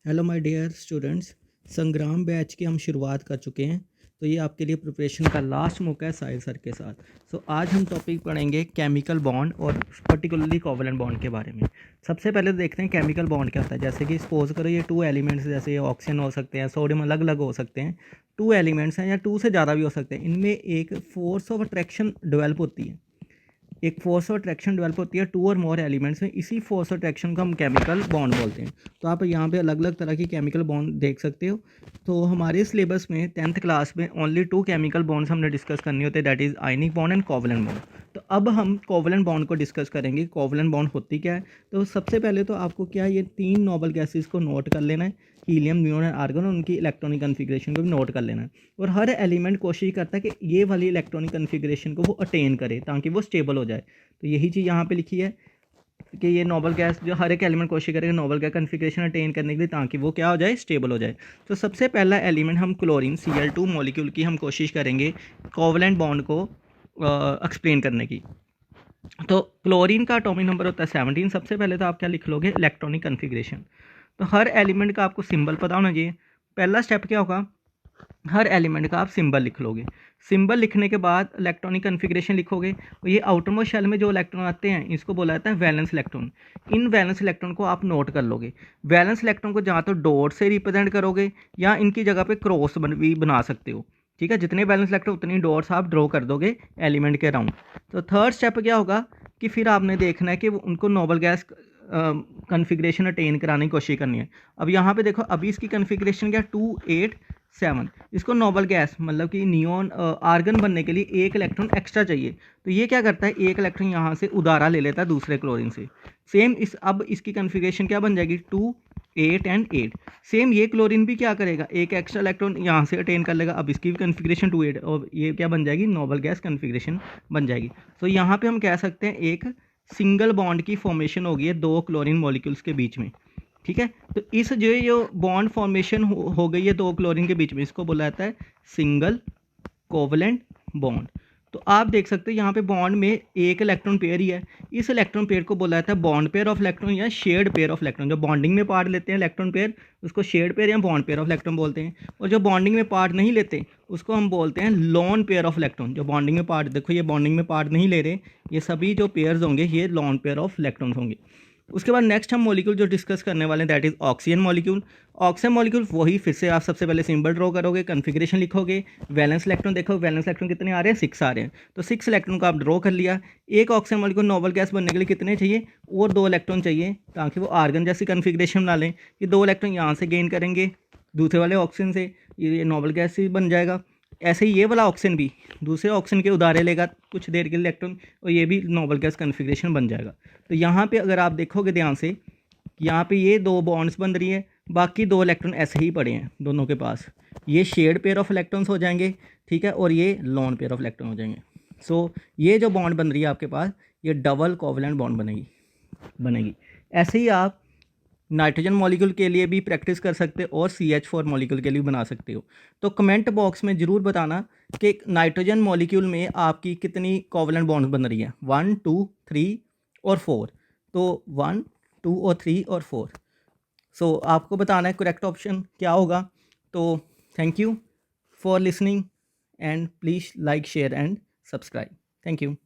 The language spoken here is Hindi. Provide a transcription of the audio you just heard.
हेलो माय डियर स्टूडेंट्स, संग्राम बैच की हम शुरुआत कर चुके हैं। तो ये आपके लिए प्रिपरेशन का लास्ट मौका है साहिल सर के साथ। आज हम टॉपिक पढ़ेंगे केमिकल बॉन्ड और पर्टिकुलरली कोवलेंट बॉन्ड के बारे में। सबसे पहले तो देखते हैं केमिकल बॉन्ड क्या होता है। जैसे कि सपोज करो ये टू एलिमेंट्स, जैसे ये ऑक्सीजन हो सकते हैं, सोडियम अलग अलग हो सकते हैं। टू एलिमेंट्स हैं या टू से ज़्यादा भी हो सकते हैं। इनमें एक फोर्स ऑफ अट्रैक्शन डेवलप होती है। एक फोर्स ऑफ अट्रैक्शन डेवलप होती है टू और मोर एलिमेंट्स में। इसी फोर्स ऑफ अट्रैक्शन को हम केमिकल बॉन्ड बोलते हैं। तो आप यहाँ पे अलग अलग तरह की केमिकल बॉन्ड देख सकते हो। तो हमारे सिलेबस में 10th क्लास में ओनली 2 केमिकल बॉन्ड्स हमने डिस्कस करनी होते हैं, that is ionic bond and covalent bond. तो अब हम कोवलेंट बॉन्ड को डिस्कस करेंगे। कोवलेंट बॉन्ड होती क्या है? तो सबसे पहले तो आपको क्या है, ये 3 नोबल गैसेस को नोट कर लेना है, हीलियम, नियोन एंड आर्गन। उनकी इलेक्ट्रॉनिक कन्फिग्रेशन को भी नोट कर लेना है। और हर एलिमेंट कोशिश करता है कि ये वाली इलेक्ट्रॉनिक कन्फिग्रेशन को वो अटेन करे ताकि वो स्टेबल हो जाए। तो यही चीज़ यहाँ पे लिखी है कि ये नोबल गैस जो हर एक एलिमेंट कोशिश करेगा नोबल गैस कन्फिग्रेशन अटेन करने के लिए ताकि वो क्या हो जाए, स्टेबल हो जाए। तो सबसे पहला एलिमेंट हम क्लोरीन Cl2 मॉलिक्यूल की हम कोशिश करेंगे कोवलेंट बॉन्ड को एक्सप्लेन करने की। तो क्लोरीन का एटॉमिक नंबर होता है 17। सबसे पहले तो आप क्या लिख लोगे, इलेक्ट्रॉनिक कन्फिग्रेशन। तो हर एलिमेंट का आपको सिंबल पता होना चाहिए। पहला स्टेप क्या होगा, हर एलिमेंट का आप सिंबल लिख लोगे। सिंबल लिखने के बाद इलेक्ट्रॉनिक कन्फिग्रेशन लिखोगे। और ये आउटरमोस्ट शेल में जो इलेक्ट्रॉन आते हैं इसको बोला जाता है वैलेंस इलेक्ट्रॉन। इन वैलेंस इलेक्ट्रॉन को आप नोट कर लोगे। वैलेंस इलेक्ट्रॉन को जहाँ तो डॉट से रिप्रेजेंट करोगे या इनकी जगह पे क्रॉस भी बना सकते हो। ठीक है, जितने वैलेंस इलेक्ट्रॉन उतनी डॉट्स आप ड्रॉ कर दोगे एलिमेंट के अराउंड। तो थर्ड स्टेप क्या होगा कि फिर आपने देखना है कि उनको नोबल गैस कन्फिग्रेशन अटेन कराने की कोशिश करनी है। अब यहाँ पे देखो, अभी इसकी कन्फिग्रेशन क्या 287। इसको नोबल गैस मतलब कि नियोन आर्गन बनने के लिए एक इलेक्ट्रॉन एक्स्ट्रा चाहिए। तो ये क्या करता है, एक इलेक्ट्रॉन यहाँ से उधारा ले लेता है दूसरे क्लोरीन से। सेम अब इसकी कन्फिग्रेशन क्या बन जाएगी, 2 8 एंड 8। सेम ये क्लोरीन भी क्या करेगा, एक एक्स्ट्रा इलेक्ट्रॉन यहाँ से अटेन कर लेगा। अब इसकी भी कन्फिग्रेशन 2 8 और ये क्या बन जाएगी, नोबल गैस कन्फिग्रेशन बन जाएगी। तो यहाँ पे हम कह सकते हैं एक सिंगल बॉन्ड की फॉर्मेशन होगी है दो क्लोरीन मॉलिक्यूल्स के बीच में। ठीक है, तो इस जो बॉन्ड फॉर्मेशन हो गई है दो क्लोरीन के बीच में, इसको बोला जाता है सिंगल कोवलेंट बॉन्ड। तो आप देख सकते हैं यहाँ पे बॉन्ड में एक इलेक्ट्रॉन पेयर ही है। इस इलेक्ट्रॉन पेयर को बोला जाता है बॉन्ड पेयर ऑफ इलेक्ट्रॉन या शेयर्ड पेयर ऑफ इलेक्ट्रॉन। जो बॉन्डिंग में पार्ट लेते हैं इलेक्ट्रॉन पेयर उसको शेयर्ड पेयर या बॉन्ड पेयर ऑफ इलेक्ट्रॉन बोलते हैं। और जो बॉन्डिंग में पार्ट नहीं लेते उसको हम बोलते हैं लॉन पेयर ऑफ इलेक्ट्रॉन। जो बॉन्डिंग में पार्ट, देखो ये बॉन्डिंग में पार्ट नहीं ले रहे, ये सभी जो पेयर्स होंगे ये लॉन पेयर ऑफ इलेक्ट्रॉन्स होंगे। उसके बाद नेक्स्ट हम मॉलिक्यूल जो डिस्कस करने वाले हैं that is oxygen molecule. Oxygen molecule वही फिर से आप सबसे पहले सिंबल ड्रॉ करोगे, कन्फिग्रेशन लिखोगे, वैलेंस इलेक्ट्रॉन देखो, वैलेंस इलेक्ट्रॉन कितने आ रहे हैं, 6 आ रहे हैं। तो 6 इलेक्ट्रॉन को आप ड्रॉ कर लिया। एक ऑक्सीजन मॉलिक्यूल नोबल गैस बनने के लिए कितने चाहिए, और 2 इलेक्ट्रॉन चाहिए ताकि वो आर्गन जैसी कन्फिग्रेशन बना लें। ये 2 इलेक्ट्रॉन यहाँ से गेन करेंगे दूसरे वाले ऑक्सीजन से, ये नोबल गैस ही बन जाएगा। ऐसे ही ये वाला ऑक्सीजन भी दूसरे ऑक्सीजन के उधारे लेगा कुछ देर के लिए इलेक्ट्रॉन, और ये भी नोबल गैस कन्फिग्रेशन बन जाएगा। तो यहाँ पे अगर आप देखोगे ध्यान से, यहाँ पे ये 2 बॉन्ड्स बन रही है, बाकी 2 इलेक्ट्रॉन ऐसे ही पड़े हैं दोनों के पास। ये शेयर्ड पेयर ऑफ इलेक्ट्रॉन्स हो जाएंगे, ठीक है, और ये लॉन पेयर ऑफ इलेक्ट्रॉन हो जाएंगे। ये जो बॉन्ड बन रही है आपके पास, ये डबल कोवलेंट बॉन्ड बनेगी। ऐसे ही आप नाइट्रोजन मॉलिक्यूल के लिए भी प्रैक्टिस कर सकते हो और CH4 मॉलिक्यूल के लिए बना सकते हो। तो कमेंट बॉक्स में ज़रूर बताना कि नाइट्रोजन मॉलिक्यूल में आपकी कितनी कोवलेंट बॉन्ड्स बन रही हैं, 1 2 3 और 4। तो 1 2 और 3 और 4। आपको बताना है करेक्ट ऑप्शन क्या होगा। तो thank you for listening and please like share and subscribe. Thank you.